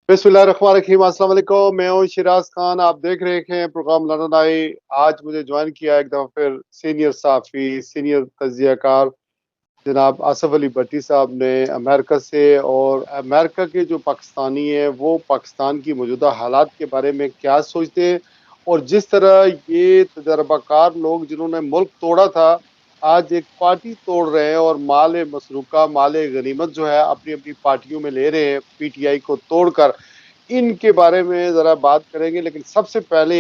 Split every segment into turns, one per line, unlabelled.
बिस्मिल्लाहिर्रहमानिर्रहीम। अस्सलाम वालेकुम। मैं हूँ शिराज खान। आप देख रहे हैं प्रोग्राम लंदन आई। आज मुझे ज्वाइन किया एक दफ़ा फिर सीनियर साफ़ी, सीनियर तज्ज़ियाकार जनाब आसफ अली भट्टी साहब ने अमेरिका से। और अमेरिका के जो पाकिस्तानी हैं वो पाकिस्तान की मौजूदा हालात के बारे में क्या सोचते हैं, और जिस तरह ये तजर्बाकार लोग जिन्होंने मुल्क तोड़ा था आज एक पार्टी तोड़ रहे हैं और माल मसरूका, माल गनीमत जो है अपनी अपनी पार्टियों में ले रहे हैं पीटीआई को तोड़कर। इनके बारे में ज़रा बात करेंगे, लेकिन सबसे पहले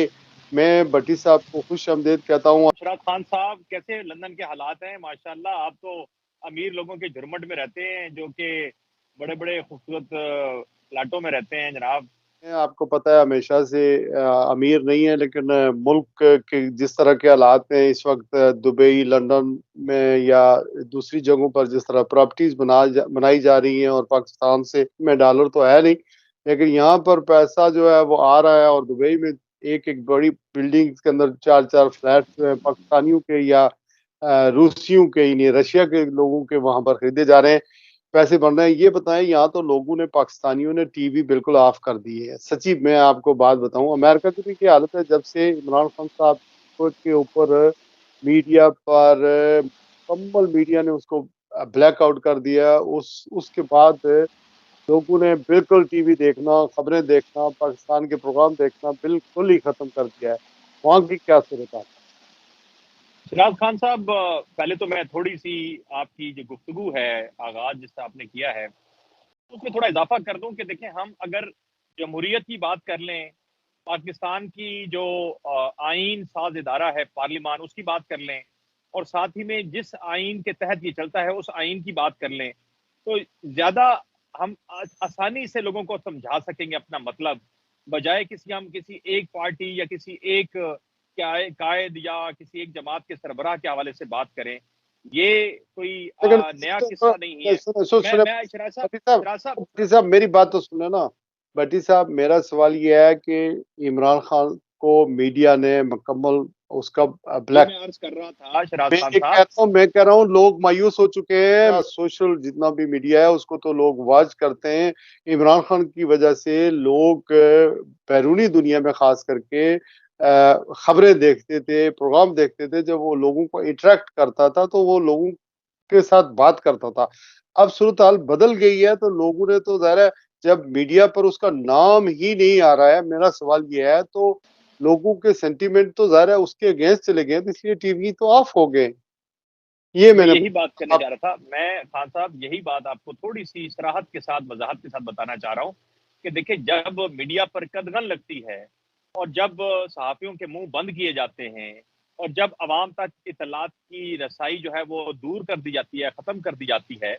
मैं भट्टी साहब को खुश आमदीद कहता हूँ।
इशरात खान साहब, कैसे लंदन के हालात हैं? माशाल्लाह, आप तो अमीर लोगों के झुरमुट में रहते हैं, जो कि बड़े बड़े खूबसूरत फ्लैटों में रहते हैं जनाब।
आपको पता है हमेशा से अमीर नहीं है, लेकिन मुल्क के जिस तरह के हालात हैं इस वक्त, दुबई, लंदन में या दूसरी जगहों पर जिस तरह प्रॉपर्टीज बनाई जा रही हैं, और पाकिस्तान से में डॉलर तो है नहीं, लेकिन यहाँ पर पैसा जो है वो आ रहा है। और दुबई में एक एक बड़ी बिल्डिंग के अंदर चार चार फ्लैट जो है पाकिस्तानियों के या रूसियों के ही नहीं, रशिया के लोगों के वहां पर खरीदे जा रहे हैं। पैसे बन रहे हैं। ये बताएं, यहाँ तो लोगों ने, पाकिस्तानियों ने टीवी बिल्कुल ऑफ कर दी है। सच्ची मैं आपको बात बताऊं, अमेरिका की भी क्या हालत है। जब से इमरान खान साहब के ऊपर मीडिया पर मुकम्मल मीडिया ने उसको ब्लैक आउट कर दिया, उसके बाद लोगों ने बिल्कुल टीवी देखना, खबरें देखना, पाकिस्तान के प्रोग्राम देखना बिल्कुल ही खत्म कर दिया है। वहाँ की क्या सूरत है?
इशरात खान साहब, पहले तो मैं थोड़ी सी आपकी जो गुफ्तगू है, आगाज जिससे आपने किया है, उसमें थोड़ा इजाफा कर दूं कि देखें, हम अगर जमहूरियत की बात कर लें, पाकिस्तान की जो आइन साज इदारा है पार्लिमान, उसकी बात कर लें, और साथ ही में जिस आइन के तहत ये चलता है उस आइन की बात कर लें, तो ज्यादा हम आसानी से लोगों को समझा सकेंगे अपना मतलब, बजाय हम किसी एक पार्टी या किसी एक कायद या किसी एक जमात के सरबराह के हवाले से बात करें। ये कोई
लेकिन
नया किस्सा नहीं है। मैं
सुने
मैं शराज साहब,
भट्टी साहब,
शराज साहब,
भट्टी साहब मेरी बात तो सुने ना। भट्टी साहब, मेरा सवाल ये है कि इमरान खान को मीडिया ने मुकम्मल उसका
ये
ब्लैक,
मैं अर्ज कर रहा था शराज
मैं
खान
ये कह
साहब।
रहा हूँ, लोग मायूस हो चुके हैं। सोशल जितना भी मीडिया है उसको तो लोग वॉच करते हैं। इमरान खान की वजह से लोग बैरूनी दुनिया में खास करके खबरें देखते थे, प्रोग्राम देखते थे। जब वो लोगों को इंटरेक्ट करता था तो वो लोगों के साथ बात करता था। अब सूरत हाल बदल गई है, तो लोगों ने तो ज़ाहिर है, जब मीडिया पर उसका नाम ही नहीं आ रहा है, मेरा सवाल ये है, तो लोगों के सेंटीमेंट तो ज़ाहिर है उसके अगेंस्ट चले गए, तो इसलिए टीवी तो ऑफ हो गए। ये
मैं
मैंने
यही बात करने
आप
जा रहा था। मैं खान साहब यही बात आपको थोड़ी सी सराहत के साथ, वजाहत के साथ बताना चाह रहा हूँ कि देखिए, जब मीडिया पर कदगन लगती है और जब सहाफ़ियों के मुंह बंद किए जाते हैं और जब आवाम तक इतलात की रसाई जो है वो दूर कर दी जाती है, ख़त्म कर दी जाती है,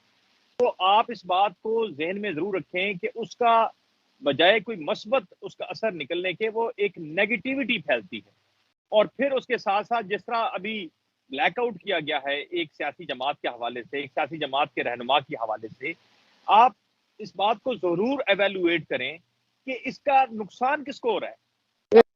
तो आप इस बात को ज़हन में ज़रूर रखें कि उसका बजाय कोई मस्बत उसका असर निकलने के, वो एक नेगेटिविटी फैलती है। और फिर उसके साथ साथ जिस तरह अभी ब्लैकआउट किया गया है एक सियासी जमात के हवाले से, एक सियासी जमात के रहनुमा के हवाले से, आप इस बात को जरूर एवेलुएट करें कि इसका नुकसान किसको हो रहा है।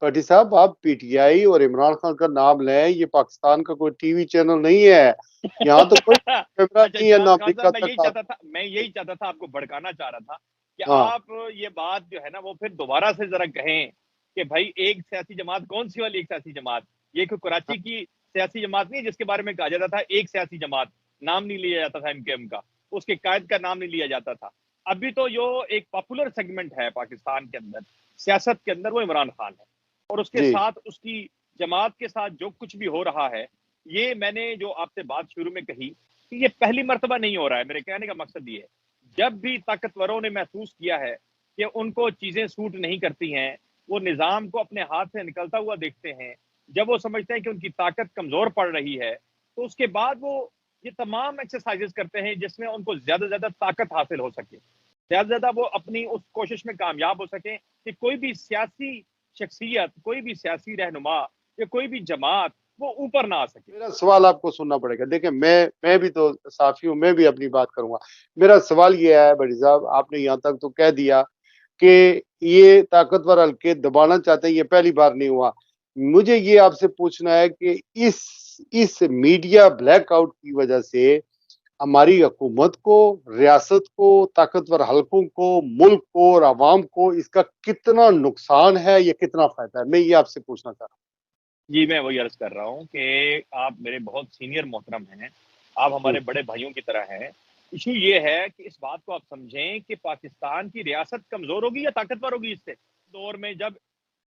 भट्टी साहब, आप पीटीआई और इमरान खान का नाम लें, ये पाकिस्तान का कोई टीवी चैनल नहीं है। यहाँ तो कोई कैमरा
अच्छा
नहीं है,
शराज
ना
खान साहब,
अमेरिका तक।
मैं यही चाहता था, आपको भड़काना चाह रहा था कि
हाँ,
आप ये बात जो है ना वो फिर दोबारा से जरा कहें कि भाई, एक सियासी जमात कौन सी वाली एक सियासी जमात? ये कोई कराची की सियासी जमात नहीं है जिसके बारे में कहा जाता था एक सियासी जमात, नाम नहीं लिया जाता था एमकेएम का, उसके कायद का नाम नहीं लिया जाता था। अभी तो जो एक पॉपुलर सेगमेंट है पाकिस्तान के अंदर, सियासत के अंदर, वो इमरान खान है। और उसके
जी
साथ उसकी जमात के साथ जो कुछ भी हो रहा है, ये मैंने जो आपसे बात शुरू में कही कि ये पहली मर्तबा नहीं हो रहा है। मेरे कहने का मकसद ये है, जब भी ताकतवरों ने महसूस किया है कि उनको चीजें सूट नहीं करती हैं, वो निजाम को अपने हाथ से निकलता हुआ देखते हैं, जब वो समझते हैं कि उनकी ताकत कमजोर पड़ रही है, तो उसके बाद वो ये तमाम एक्सरसाइजेस करते हैं जिसमें उनको ज्यादा से ज्यादा ताकत हासिल हो सके, ज्यादा से ज्यादा वो अपनी उस कोशिश में कामयाब हो सके कि कोई भी सियासी शख्सियत, कोई भी सियासी रहनुमा या कोई भी जमात वो ऊपर ना आ सके।
मेरा सवाल आपको सुनना पड़ेगा। देखिए, मैं भी तो साफी हूँ, मैं भी अपनी बात करूंगा। मेरा सवाल ये है बड़ी साहब, आपने यहाँ तक तो कह दिया कि ये ताकतवर हल्के दबाना चाहते हैं, ये पहली बार नहीं हुआ। मुझे ये आपसे पूछना है कि इस मीडिया ब्लैकआउट की वजह से हमारी हुकूमत को, रियासत को, ताकतवर हलकों को, मुल्क को और आवाम को इसका कितना नुकसान है या कितना फायदा है? मैं ये आपसे पूछना चाह रहा
जी, मैं वही अर्ज़ कर रहा हूँ कि आप मेरे बहुत सीनियर मोहतरम हैं, आप
हूँ।
हमारे बड़े भाइयों की तरह हैं। इश्यू ये है कि इस बात को आप समझें कि पाकिस्तान की रियासत कमज़ोर होगी या ताकतवर होगी इससे? दौर में जब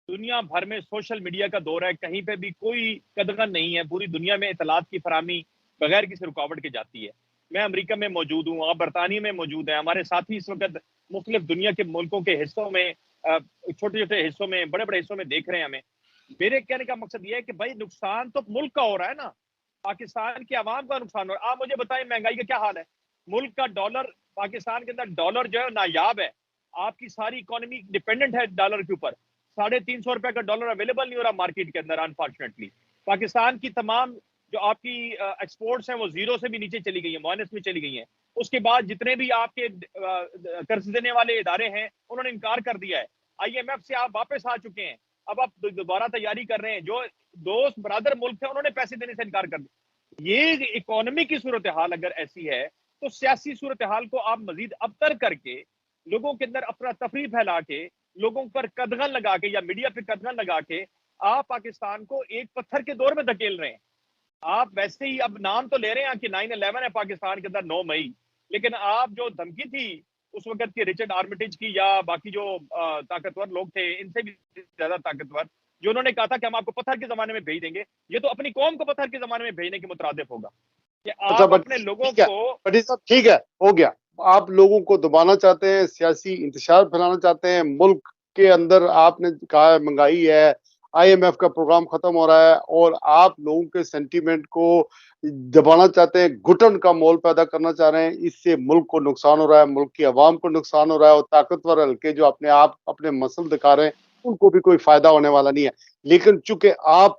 दुनिया भर में सोशल मीडिया का दौर है, कहीं पे भी कोई कदगन नहीं है, पूरी दुनिया में इत्तलात की फराहमी बगैर किसी रुकावट के जाती है। मैं अमेरिका में मौजूद हूँ, आप बरतानिया में मौजूद हैं, हमारे साथी इस वक़्त मुख्तलिफ दुनिया के मुल्कों के हिस्सों में छोटे-छोटे हिस्सों में, बड़े-बड़े हिस्सों में देख रहे हैं हमें। मेरे कहने का मकसद ये है कि भाई नुकसान तो मुल्क का हो रहा है ना, पाकिस्तान की आवाम का नुकसान हो रहा है। आप मुझे बताएं महंगाई का क्या हाल है? मुल्क का डॉलर, पाकिस्तान के अंदर डॉलर जो है नायाब है। आपकी सारी इकोनॉमी डिपेंडेंट है डॉलर के ऊपर। 350 रुपए का डॉलर अवेलेबल नहीं हो रहा मार्केट के अंदर अनफॉर्चुनेटली। पाकिस्तान की तमाम जो आपकी एक्सपोर्ट्स हैं वो जीरो से भी नीचे चली गई है, माइनस में चली गई हैं। उसके बाद जितने भी आपके कर्ज देने वाले इदारे हैं उन्होंने इनकार कर दिया है। आईएमएफ से आप वापस आ चुके हैं, अब आप दोबारा तैयारी कर रहे हैं। जो दोस्त बरादर मुल्क है उन्होंने पैसे देने से इनकार कर दिया। ये इकोनॉमी की सूरत हाल अगर ऐसी है तो सियासी सूरत हाल को आप मजीद अबतर करके लोगों के अंदर अफरा तफरी फैला के लोगों पर कदगन लगा के या मीडिया पे कदगन लगा के आप पाकिस्तान को एक पत्थर के दौर में धकेल रहे हैं। आप वैसे ही अब नाम तो ले रहे हैं कि 9/11 है पाकिस्तान के अंदर 9 मई, लेकिन आप जो धमकी थी उस वक्त के रिचर्ड आर्मिटेज की या बाकी जो ताकतवर लोग थे इनसे भी ज्यादा ताकतवर, जो उन्होंने कहा था कि हम आपको पत्थर के जमाने में भेज देंगे, ये तो अपनी कौम को पत्थर के जमाने में भेजने के मुतरादिफ होगा कि
अच्छा
आप
बट
अपने लोगों
ठीक है,
को।
बट साहब ठीक है, हो गया। आप लोगों को दबाना चाहते हैं, सियासी इंतशार फैलाना चाहते हैं, मुल्क के अंदर आपने कहा है महंगाई है, आईएमएफ का प्रोग्राम खत्म हो रहा है और आप लोगों के सेंटीमेंट को दबाना चाहते हैं, घुटन का माहौल पैदा करना चाह रहे हैं। इससे मुल्क को नुकसान हो रहा है, मुल्क की आवाम को नुकसान हो रहा है और ताकतवर हल्के जो अपने आप अपने मसल दिखा रहे हैं उनको भी कोई फायदा होने वाला नहीं है। लेकिन चूंकि आप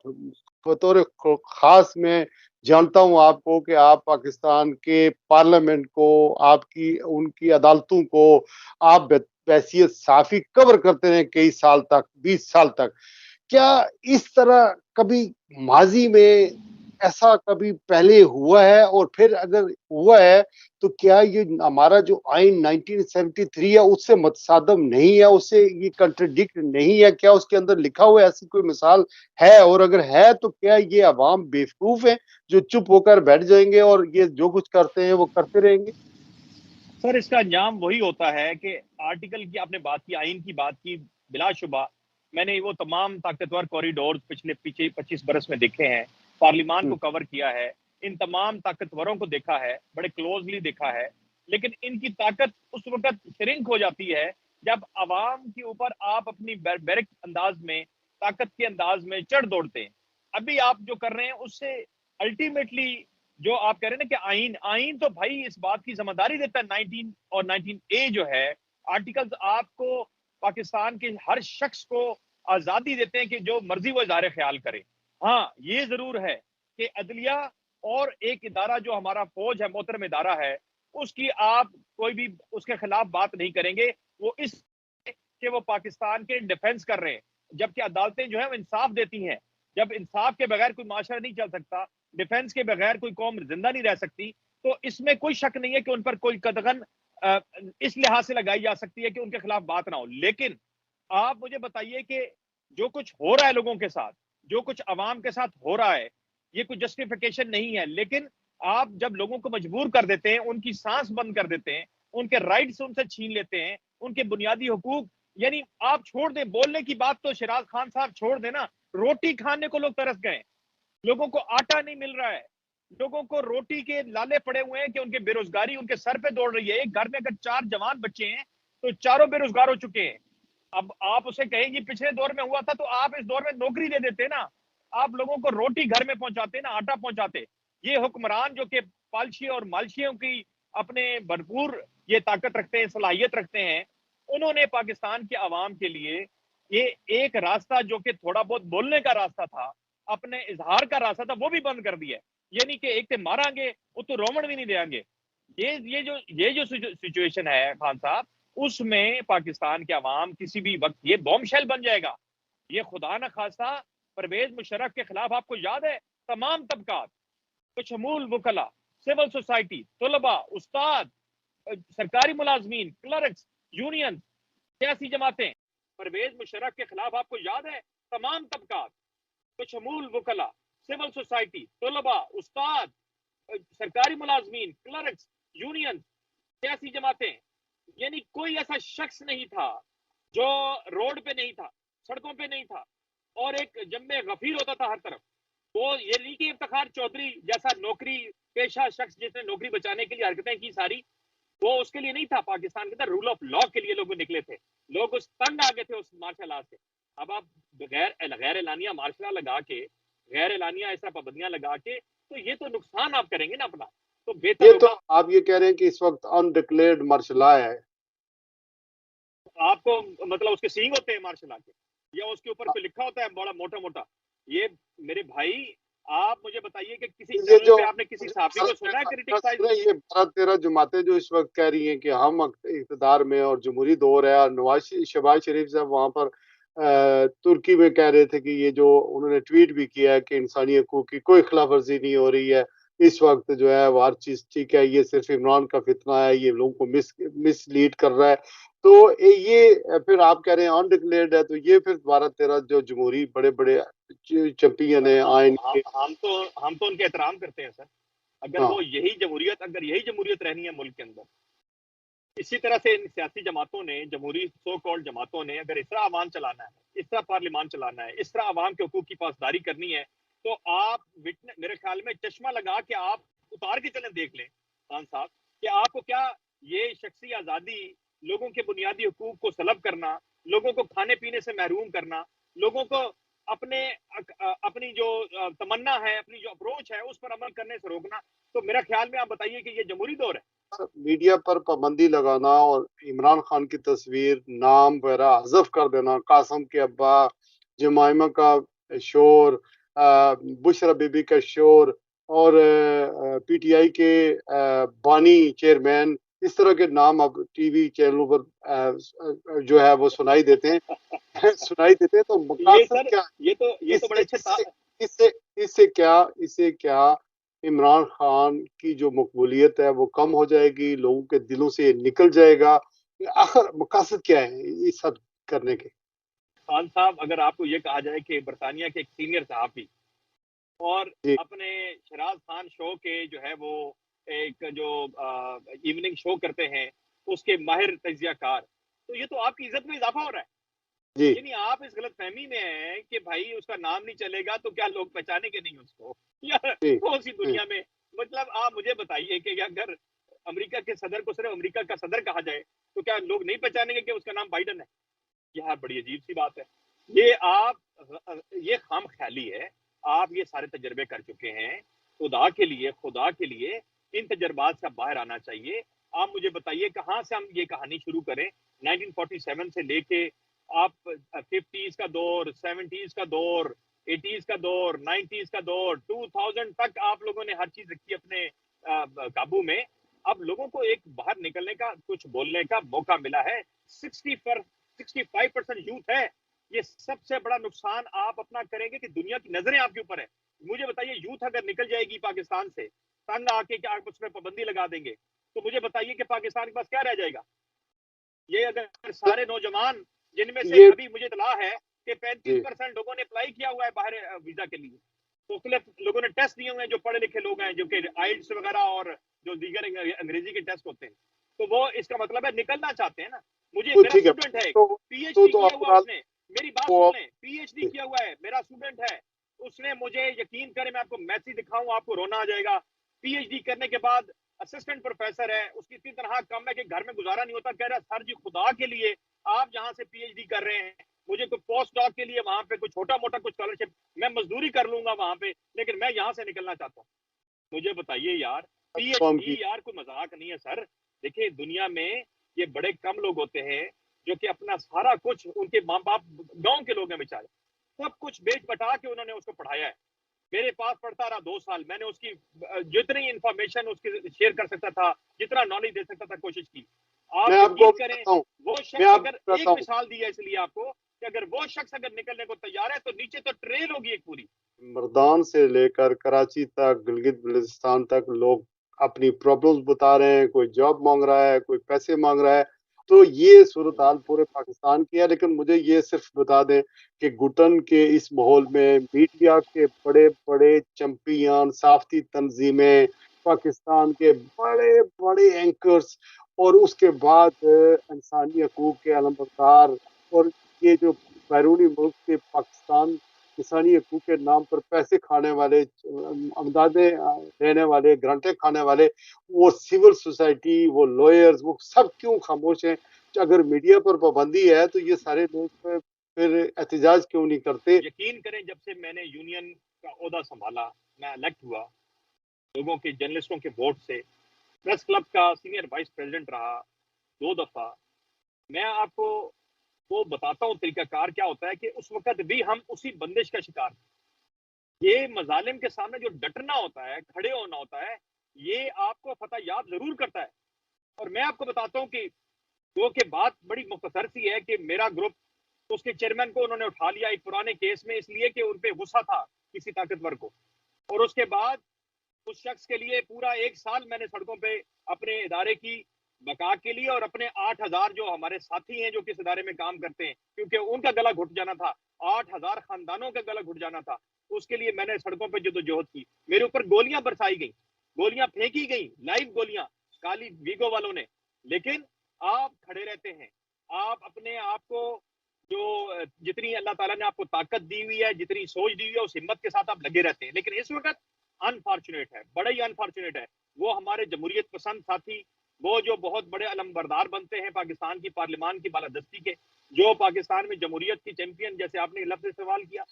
बतौर खास में जानता हूं आपको कि आप पाकिस्तान के पार्लियामेंट को, आपकी उनकी अदालतों को आप बहैसियत साफी कवर करते रहे कई साल तक, 20 साल तक। क्या इस तरह कभी माजी में ऐसा कभी पहले हुआ है? और फिर अगर हुआ है तो क्या ये हमारा जो आइन 1973 है उससे मुतसादम नहीं है, उससे ये कंट्रडिक्ट नहीं है? क्या उसके अंदर लिखा हुआ ऐसी कोई मिसाल है? और अगर है तो क्या ये अवाम बेवकूफ है जो चुप होकर बैठ जाएंगे और ये जो कुछ करते हैं वो करते रहेंगे?
सर इसका अंजाम वही होता है कि आर्टिकल की आपने बात की, आइन की बात की, बिलाशुबा मैंने वो तमाम ताकतवर कॉरिडोर पिछले पीछे 25 बरस में देखे हैं, पार्लियामान को कवर किया है, इन तमाम ताकतवरों को देखा है, बड़े क्लोजली देखा है। लेकिन इनकी ताकत उस वक्त श्रिंक हो जाती है जब आवाम के ऊपर आप अपनी बैरक अंदाज में, ताकत के अंदाज में चढ़ दौड़ते हैं। अभी आप जो कर रहे हैं उससे अल्टीमेटली जो आप कह रहे हैं ना कि आइन आइन तो भाई इस बात की जिम्मेदारी देता है 19 और 19A जो है आर्टिकल्स आपको पाकिस्तान के हर शख्स को आजादी देते हैं कि जो मर्जी वो इज़हार ख्याल करे। हाँ ये जरूर है कि अदलिया और एक इदारा जो हमारा फौज है, मोहतरम इदारा है, उसकी आप कोई भी उसके खिलाफ बात नहीं करेंगे। वो इस कि वो पाकिस्तान के डिफेंस कर रहे हैं, जबकि अदालतें जो है वो इंसाफ देती हैं। जब इंसाफ के बगैर कोई माशरा नहीं चल सकता, डिफेंस के बगैर कोई कौम जिंदा नहीं रह सकती, तो इसमें कोई शक नहीं है कि उन पर कोई कदगन इस लिहाज से लगाई जा सकती है कि उनके खिलाफ बात ना हो। लेकिन आप मुझे बताइए कि जो कुछ हो रहा है लोगों के साथ, जो कुछ अवाम के साथ हो रहा है, ये कोई जस्टिफिकेशन नहीं है। लेकिन आप जब लोगों को मजबूर कर देते हैं, उनकी सांस बंद कर देते हैं, उनके राइट्स उनसे छीन लेते हैं, उनके बुनियादी हुकूक, यानी आप छोड़ दें बोलने की बात तो शिराज खान साहब छोड़ देना, रोटी खाने को लोग तरस गए। लोगों को आटा नहीं मिल रहा है, लोगों को रोटी के लाले पड़े हुए हैं कि उनके बेरोजगारी उनके सर पे दौड़ रही है। एक घर में अगर 4 जवान बच्चे हैं तो चारों बेरोजगार हो चुके हैं। अब आप उसे कहेंगे पिछले दौर में हुआ था तो आप इस दौर में नौकरी दे देते ना, आप लोगों को रोटी घर में पहुंचाते ना, आटा पहुंचाते। ये हुक्मरान जो कि पालशियों और मालशियों की अपने भरपूर ये ताकत रखते हैं, सलाहियत रखते हैं, उन्होंने पाकिस्तान के अवाम के लिए ये एक रास्ता जो कि थोड़ा बहुत बोलने का रास्ता था, अपने इजहार का रास्ता था, वो भी बंद कर दिया। यानी कि एक तो मारांगे वो तो रोमन भी नहीं देंगे। ये जो सिचुएशन है खान साहब, उसमें पाकिस्तान के अवाम किसी भी वक्त ये बॉम्ब शेल बन जाएगा। ये खुदा न खास्ता परवेज मुशर्रफ के खिलाफ आपको याद है तमाम तबकात बशमूल वकला सिविल सोसाइटी, तलबा, उस्ताद, सरकारी मुलाजमीन, क्लर्क्स, यूनियन, सियासी जमातें। परवेज मुशर्रफ के खिलाफ आपको याद है तमाम तबकात, बशमूल वकला, सिविल सोसाइटी, तलबा, उस्ताद, सरकारी मुलाजमीन, क्लर्क्स, यूनियन, सियासी जमातें, यानी कोई ऐसा शख्स नहीं था जो रोड पे नहीं था, सड़कों पे नहीं था और एक जम्मे गफीर होता था हर तरफ। वो ये नहीं कि इफ्तिखार चौधरी जैसा नौकरी पेशा शख्स जिसने नौकरी बचाने के लिए हरकतें की सारी, वो उसके लिए नहीं था। पाकिस्तान के अंदर रूल ऑफ लॉ के लिए लोग निकले थे, लोग उस तंग आ गए थे उस मार्शल आर्ट से। अब आप गैर एलानिया मार्शल लगा के, गैर एलानिया ऐसा पाबंदियां लगा के, तो ये तो नुकसान आप करेंगे ना अपना। तो बेहतर
ये तो
होगा
आप ये कह रहे हैं कि इस वक्त अनडिक्लेयर्ड मार्शल लॉ है।
आपको, मतलब उसके सींग होते हैं मार्शल आर्ट के, या उसके ऊपर कोई लिखा होता है बड़ा मोटा मोटा? ये मेरे भाई, आप मुझे बताइए कि किसी
ये
चैनल
जो
पे आपने किसी सहाफी को सुना है क्रिटिसाइज?
ये 12-13 जमातें जो इस वक्त कह रही हैं कि हम इक़्तिदार में और जमहूरी दौर है, और शहबाज शरीफ साहब वहाँ पर तुर्की में कह रहे थे कि ये जो उन्होंने ट्वीट भी किया है कि इंसानी हकूक की कोई खिलाफ वर्जी नहीं हो रही है इस वक्त, जो है वो हर चीज ठीक है, ये सिर्फ इमरान का फितना है, ये लोगों को मिसलीड कर रहा है। तो ये फिर आप कह रहे हैं अनडिक्लेयर्ड है, तो ये फिर 12-13 जो जमहूरी बड़े बड़े चैंपियन है आइन के।
हम तो उनके एहतराम करते हैं सर। अगर वो
हाँ
अगर यही जमहूरियत रहनी है मुल्क के अंदर, इसी तरह से इन सियासी जमातों ने, जमहूरी सो कॉल्ड जमातों ने, अगर इस तरह अवाम चलाना है, इस तरह पार्लियामान चलाना है, इस तरह अवाम के हकूक की पासदारी करनी है, तो आप मेरे ख्याल में चश्मा लगा के आप उतार के चलें, देख लें खान साहब कि आपको क्या ये शख्सी आज़ादी, लोगों के बुनियादी हकूक को सलब करना, लोगों को खाने पीने से महरूम करना, लोगों को अपनी जो तमन्ना है, अपनी जो अप्रोच है उस पर अमल करने से रोकना, तो मेरा ख्याल में आप बताइए कि ये जमहूरी दौर है?
मीडिया पर पाबंदी लगाना और इमरान खान की तस्वीर, नाम वगैरह हज़फ कर देना, कासम के अब्बा, जमाइमा का शोर, बुशरा बीबी का शोर, और पीटीआई के बानी चेयरमैन, इस तरह के नाम अब टीवी चैनलों पर जो है वो सुनाई देते हैं। सुनाई देते हैं, तो
ये
मकसद
सर,
क्या
ये तो बड़े
इससे
अच्छे
इससे इससे इससे क्या इमरान खान की जो मकबूलियत है वो कम हो जाएगी, लोगों के दिलों से ये निकल जाएगा? आखिर मकसद क्या है ये सब करने के?
खान साहब, अगर आपको ये कहा जाए कि बरतानिया के एक सीनियर सहाफी और
जी
अपने शराज खान शो के जो है वो एक जो इवनिंग शो करते हैं उसके माहिर तजियाकार, तो ये तो आपकी इज्जत में इजाफा हो रहा है।
जी
यानी आप इस गलत फहमी में हैं कि भाई उसका नाम नहीं चलेगा तो क्या लोग पहचानेंगे नहीं उसको? यार
जी
कौन सी दुनिया में, मतलब आप मुझे बताइए कि अगर अमेरिका के सदर को सिर्फ अमेरिका का सदर कहा जाए तो क्या लोग नहीं पहचानेंगे कि उसका नाम बाइडन है? यार बड़ी अजीब सी बात है। ये ये खाम ख्याली है। आप ये सारे तजर्बे कर चुके हैं। खुदा के लिए इन तजर्बात से बाहर आना चाहिए। आप मुझे बताइए कहाँ से हम ये कहानी शुरू करें? 1947 से लेके आप 50s का दौर, 70s का दौर, 80s का दौर, 90s का दौर, 2000 तक आप लोगों ने हर चीज रखी अपने काबू में। अब लोगों को एक बाहर निकलने का, कुछ बोलने का मौका मिला है। 65% यूथ है। ये सबसे बड़ा नुकसान आप अपना करेंगे कि दुनिया की नजरें आपके ऊपर है। मुझे बताइए, यूथ अगर निकल जाएगी पाकिस्तान से, तंग आके क्या आप उसमें पाबंदी लगा देंगे, तो मुझे बताइए कि पाकिस्तान के पास क्या रह जाएगा? ये अगर
तो
सारे नौजवान, जिनमें से
ये
अभी मुझे इतला है कि
जी
35% लोगों ने अप्लाई किया हुआ है बाहर वीजा के लिए, तो उसके लिए लोगों ने टेस्ट दिए हुए हैं, जो पढ़े लिखे लोग हैं, जो कि आइल्स वगैरह और जो दीगर अंग्रेजी के टेस्ट होते हैं, तो वो इसका मतलब है निकलना चाहते हैं ना। मुझे,
तो
मेरा
ठीक है,
स्टूडेंट है,
तो
पीएचडी
तो
किया
आपको
हुआ उसने, मेरी बात
वो
सुन लें, पीएचडी किया हुआ है मेरा स्टूडेंट है, उसने मुझे, यकीन करें मैं आपको मैसेज दिखाऊं आपको रोना आ जाएगा। पीएचडी करने के बाद असिस्टेंट प्रोफेसर है, उसकी इतनी तनख्वाह कम है कि घर में गुजारा नहीं होता। कह रहा है सर जी खुदा के लिए आप जहां से पीएचडी कर रहे हैं, मुझे कोई पोस्ट डॉक के लिए वहां पे कोई छोटा मोटा कुछ स्कॉलरशिप, मैं मजदूरी कर लूंगा वहां पे, लेकिन मैं यहां से निकलना चाहता हूँ। मुझे बताइए यार,
कौम की
पीएचडी यार कोई मजाक नहीं है सर। देखिए दुनिया में ये बड़े कम लोग होते हैं जो कि अपना सारा कुछ, उनके माँ बाप गांव के लोग हैं बेचारे, सब कुछ बेच बटा के उन्होंने उसको पढ़ाया है। मेरे पास पढ़ता रहा 2 साल, मैंने उसकी जितनी इंफॉर्मेशन उसकी शेयर कर सकता था, जितना नॉलेज दे सकता था, कोशिश की। आप
मैं आपको
यकीन करें,
बताता हूँ
वो
मैं
शख्स,
आपको
अगर
बताता
एक
हूँ
मिसाल दी है इसलिए आपको, कि अगर वो शख्स अगर निकलने को तैयार है तो नीचे तो ट्रेल होगी एक पूरी।
मर्दान से लेकर कराची तक, गिलगित बल्तिस्तान तक लोग اپنی پرابلمز بتا رہے ہیں، کوئی جاب مانگ رہا ہے، کوئی پیسے مانگ رہا ہے. تو یہ صورتحال پورے پاکستان کی ہے. لیکن مجھے یہ صرف بتا دیں کہ گھٹن کے اس ماحول میں میڈیا کے بڑے بڑے چمپیان، صحافتی تنظیمیں، پاکستان کے بڑے بڑے اینکرز، اور اس کے بعد انسانی حقوق کے علمبردار، اور یہ جو بیرونی ملک کے پاکستان انسانی حقوق کے نام پر پیسے کھانے والے، امدادیں دینے والے، گرانٹیں کھانے والے، وہ سول سوسائٹی، وہ لائرز، وہ سب کیوں خاموش ہیں؟ اگر میڈیا پر پابندی ہے تو یہ سارے لوگ پھر احتجاج کیوں نہیں کرتے؟
یقین کریں، جب سے میں نے یونین کا عہدہ سنبھالا، میں الیکٹ ہوا لوگوں کے، جرنلسٹوں کے ووٹ سے، پریس کلب کا سینئر وائس پریزیڈنٹ رہا 2 دفعہ. میں آپ کو وہ بتاتا ہوں طریقہ کار کیا ہوتا ہے کہ اس وقت بھی ہم اسی بندش کا شکار تھے. یہ مظالم کے سامنے جو ڈٹنا ہوتا ہے، کھڑے ہونا ہوتا ہے، یہ آپ کو فتح یاب ضرور کرتا ہے. اور میں آپ کو بتاتا ہوں کہ وہ کہ بات بڑی مختصر سی ہے کہ میرا گروپ، اس کے چیئرمین کو انہوں نے اٹھا لیا ایک پرانے کیس میں، اس لیے کہ ان پہ غصہ تھا کسی طاقتور کو. اور اس کے بعد اس شخص کے لیے پورا 1 سال میں نے سڑکوں پہ اپنے ادارے کی بقا کے لیے، اور اپنے 8,000 جو ہمارے ساتھی ہیں جو کس ادارے میں کام کرتے ہیں، کیونکہ ان کا گلا گھٹ جانا تھا، 8,000 خاندانوں کا گلا گھٹ جانا تھا، اس کے لیے میں نے سڑکوں پہ جدوجہد کی. میرے اوپر گولیاں برسائی گئیں، گولیاں پھینکی گئیں، لائیو گولیاں کالی ویگو والوں نے. لیکن آپ کھڑے رہتے ہیں. آپ اپنے آپ کو جو جتنی اللہ تعالیٰ نے آپ کو طاقت دی ہوئی ہے، جتنی سوچ دی ہوئی ہے، اس ہمت کے ساتھ آپ لگے رہتے ہیں. لیکن اس وقت انفارچونیٹ ہے، بڑا ہی انفارچونیٹ ہے، وہ ہمارے جمہوریت پسند ساتھی، وہ جو بہت بڑے علمبردار بنتے ہیں پاکستان کی پارلیمان کی بالادستی کے، جو پاکستان میں جمہوریت کی چیمپئن، جیسے آپ نے لفظ استعمال کیا،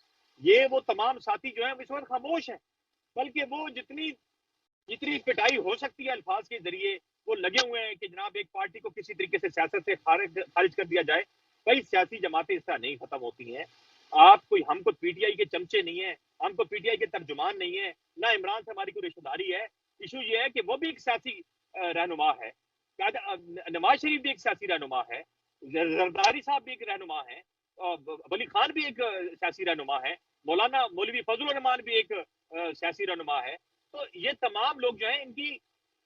یہ وہ تمام ساتھی جو ہیں اس وقت خاموش ہیں. بلکہ وہ جتنی پٹائی ہو سکتی ہے الفاظ کے ذریعے، وہ لگے ہوئے ہیں کہ جناب ایک پارٹی کو کسی طریقے سے سیاست سے خارج کر دیا جائے. کئی سیاسی جماعتیں اس طرح نہیں ختم ہوتی ہیں. ہم کو پی ٹی آئی کے چمچے نہیں ہیں، ہم کو پی ٹی آئی کے ترجمان نہیں ہیں، نہ عمران سے ہماری کوئی رشتہ داری ہے. ایشو یہ ہے کہ وہ بھی ایک سیاسی رہنما ہے، نواز شریف بھی ایک سیاسی رہنما ہے، زرداری صاحب بھی ایک رہنما ہے، ولی خان بھی ایک سیاسی رہنما ہے، مولانا مولوی فضل الرحمان بھی ایک سیاسی رہنما ہے. تو یہ تمام لوگ جو ہیں، ان کی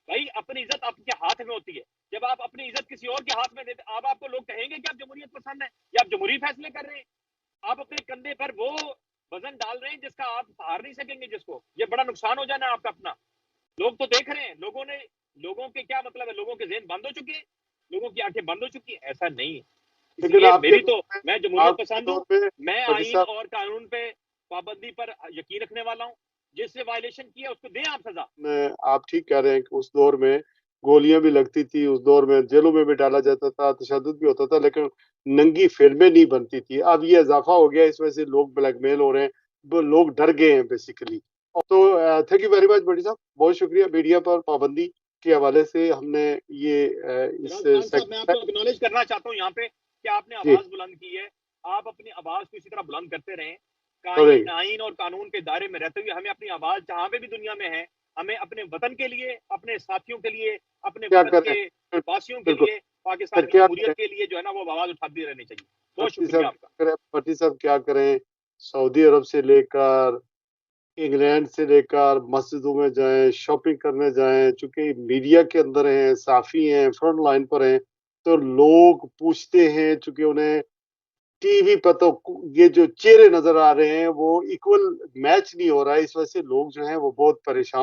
بھائی اپنی عزت آپ کے ہاتھ میں ہوتی ہے. جب آپ اپنی عزت کسی اور کے ہاتھ میں دیتے، اب آپ کو لوگ کہیں گے کہ آپ جمہوریت پسند ہیں یا آپ جمہوری فیصلے کر رہے ہیں. آپ اپنے کندھے پر وہ وزن ڈال رہے ہیں جس کا آپ سہار نہیں سکیں گے، جس کو یہ بڑا نقصان ہو جانا ہے آپ کا اپنا. لوگ تو دیکھ رہے ہیں، لوگوں کے کیا مطلب ہے، لوگوں کے ذہن بند ہو چکے ہیں، لوگوں کی آنکھیں بند ہو چکی ہیں. ایسا نہیں ہے. اس
لیکن
لیے
آپ کے
میری تو، میں جمہوریت
آپ کے
پسند ہوں،
دور پہ
میں
بٹی
آئین
صاحب
اور قانون پہ پابندی پر یقین رکھنے والا ہوں. جس سے وائلیشن کیا اس کو دیں آپ سزا.
آپ ٹھیک کہہ رہے ہیں کہ اس دور میں گولیاں بھی لگتی تھی، اس دور میں جیلوں میں بھی ڈالا جاتا تھا، تشدد بھی ہوتا تھا، لیکن ننگی فلمیں نہیں بنتی تھی. اب یہ اضافہ ہو گیا، اس وجہ سے لوگ بلیک میل ہو رہے ہیں، لوگ ڈر گئے ہیں بیسیکلی. تو تھینک یو ویری مچ بٹی صاحب، بہت شکریہ. میڈیا پر پابندی کے حوالے سے ہم نے یہ اس
خان صاحب، میں آپ کو اکنالج کرنا چاہتا ہوں یہاں پہ کہ آپ نے
جی
آواز بلند کی ہے. آپ اپنی آواز کو اسی طرح بلند کرتے رہیں.
کریں گے.
آئین اور قانون کے دائرے میں رہتے ہوئے ہمیں اپنی آواز جہاں پہ بھی دنیا میں ہے، ہمیں اپنے وطن کے لیے، اپنے ساتھیوں کے لیے، اپنے
کیا
وطن
کریں؟
کے واسیوں کے
بالکل.
لیے،
پھر
پاکستان کی
کیا
جمہوریت
کریں
کے لیے جو ہے نا، وہ آواز اٹھاتی رہنی چاہیے. بہت
بٹی
شکریہ
صاحب؟
آپ کا.
بٹی صاحب کیا کریں؟ سعودی عرب سے لے کر انگلینڈ سے لے کر مسجدوں میں جائیں، شاپنگ کرنے جائیں، چونکہ میڈیا کے اندر ہیں، صحافی ہیں، فرنٹ لائن پر ہیں، تو لوگ پوچھتے ہیں، چونکہ انہیں ٹی وی پر تو یہ جو چہرے نظر آ رہے ہیں وہ ایکول میچ نہیں ہو رہا ہے. اس وجہ سے لوگ جو ہیں وہ بہت پریشان